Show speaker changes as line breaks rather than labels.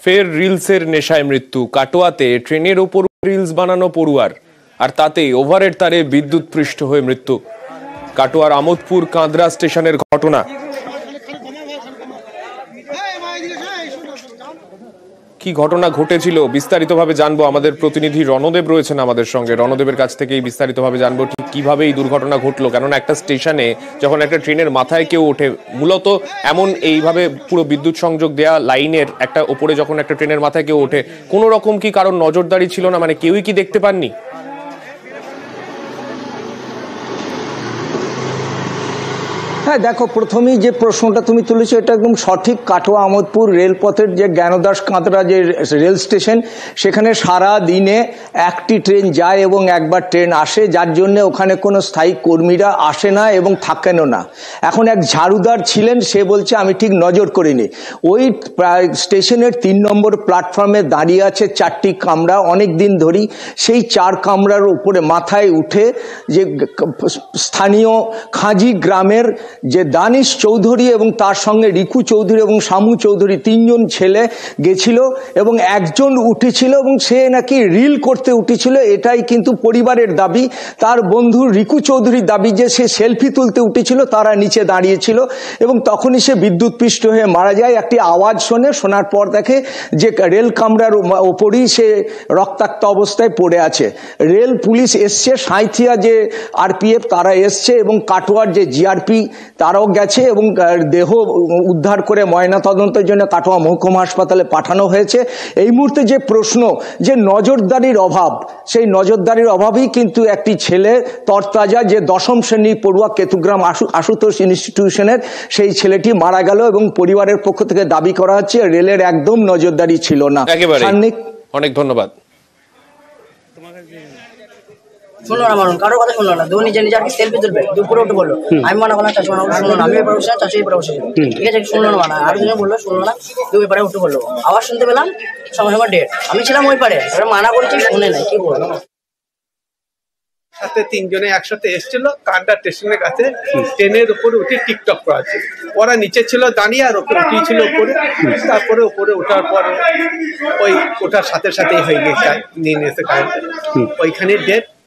ফের রিলসের নেশায় মৃত্যু। কাটোয়াতে ট্রেনের ওপর রিলস বানানো পড়ুয়ার, আর তাতেই ওভারের তারে বিদ্যুৎ পৃষ্ঠ হয়ে মৃত্যু। কাটোয়ার আমোদপুর কাঁদরা স্টেশনের ঘটনা। কি ঘটনা ঘটেছিল বিস্তারিতভাবে জানবো। আমাদের প্রতিনিধি রণদেব রয়েছেন আমাদের সঙ্গে। রণদেবের কাছ থেকেই বিস্তারিতভাবে জানবো ঠিক কিভাবে এই দুর্ঘটনা ঘটলো। কেননা একটা স্টেশনে যখন একটা ট্রেনের মাথায় কেউ ওঠে, মূলত এমন এইভাবে পুরো বিদ্যুৎ সংযোগ দেয়া লাইনের একটা ওপরে যখন একটা ট্রেনের মাথায় কেউ ওঠে, কোনো রকম কি কারণ নজরদারি ছিল না? মানে কেউই কি দেখতে পাননি?
হ্যাঁ দেখো, প্রথমেই যে প্রশ্নটা তুমি তুলেছো এটা একদম সঠিক। কাটোয়া আমোদপুর রেলপথের যে জ্ঞানদাস কাঁদরা যে রেল স্টেশন, সেখানে সারা দিনে একটি ট্রেন যায় এবং একবার ট্রেন আসে, যার জন্য ওখানে কোনো স্থায়ী কর্মীরা আসে না এবং থাকেনও না। এখন এক ঝাড়ুদার ছিলেন, সে বলছে আমি ঠিক নজর করিনি। ওই স্টেশনের 3 নম্বর প্ল্যাটফর্মে দাঁড়িয়ে আছে 4টি কামরা অনেক দিন ধরেই। সেই 4 কামরার উপরে মাথায় উঠে যে স্থানীয় খাঁজি গ্রামের যে দানিশ চৌধুরী এবং তার সঙ্গে রিকু চৌধুরী এবং শামু চৌধুরী 3 জন ছেলে গেছিল এবং একজন উঠেছিল এবং সে নাকি রিল করতে উঠেছিল, এটাই কিন্তু পরিবারের দাবি। তার বন্ধু রিকু চৌধুরীর দাবি যে সে সেলফি তুলতে উঠেছিল, তারা নিচে দাঁড়িয়েছিল এবং তখনই সে বিদ্যুৎপৃষ্ট হয়ে মারা যায়। একটি আওয়াজ শোনার পর দেখে যে রেল কামরার ওপরই সে রক্তাক্ত অবস্থায় পড়ে আছে। রেল পুলিশ এসছে, সাঁইথিয়া যে আরপিএফ তারা এসছে এবং কাটোয়ার যে জিআরপি তারাও গেছে এবং দেহ উদ্ধার করে ময়না তদন্তের জন্য কাটোয়া মহকুমা হাসপাতালে পাঠানো হয়েছে। এই মুহূর্তে যে প্রশ্ন যে নজরদারির অভাব, সেই নজরদারির অভাবেই কিন্তু একটি ছেলে তরতাজা যে দশম শ্রেণী পড়ুয়া কেতুগ্রাম আশুতোষ ইনস্টিটিউশনের সেই ছেলেটি মারা গেল এবং পরিবারের পক্ষ থেকে দাবি করা হচ্ছে রেলের একদম নজরদারি ছিল না।
অনেক ধন্যবাদ।
শুনলো না মানুষ, কারোর কথা শুনলো না। দু নিজে নিজে আর কি সেলফি তুলবে, দুপুরে উঠে বললো আমি মানা করলাম, চাচু মানা শুনলো না। আমি এবার বসে চাচু এবার বসে, ঠিক আছে শুনলো না মানা। আর দুজন বললো শুনলো না, দুই পারে উঠে বললো। আবার শুনতে পেলাম সঙ্গে সঙ্গে ডেট। আমি ছিলাম ওই পারে, মানা করেছি শুনে নাই, কি বলবো।
সাথে 3 জনে একসাথে এসেছিল কাঁদরা স্টেশনের কাছে। ট্রেনের উপরে উঠে টিকটক করা ছিল। ওরা নিচে ছিল দাঁড়িয়ে আর ওকে উঠিয়েছিল উপরে। তারপরে উপরে ওঠার পরে ওই ওঠার সাথে সাথেই হয়ে গেছে নিয়ে এসে কারেন্ট, ওইখানে ডেট।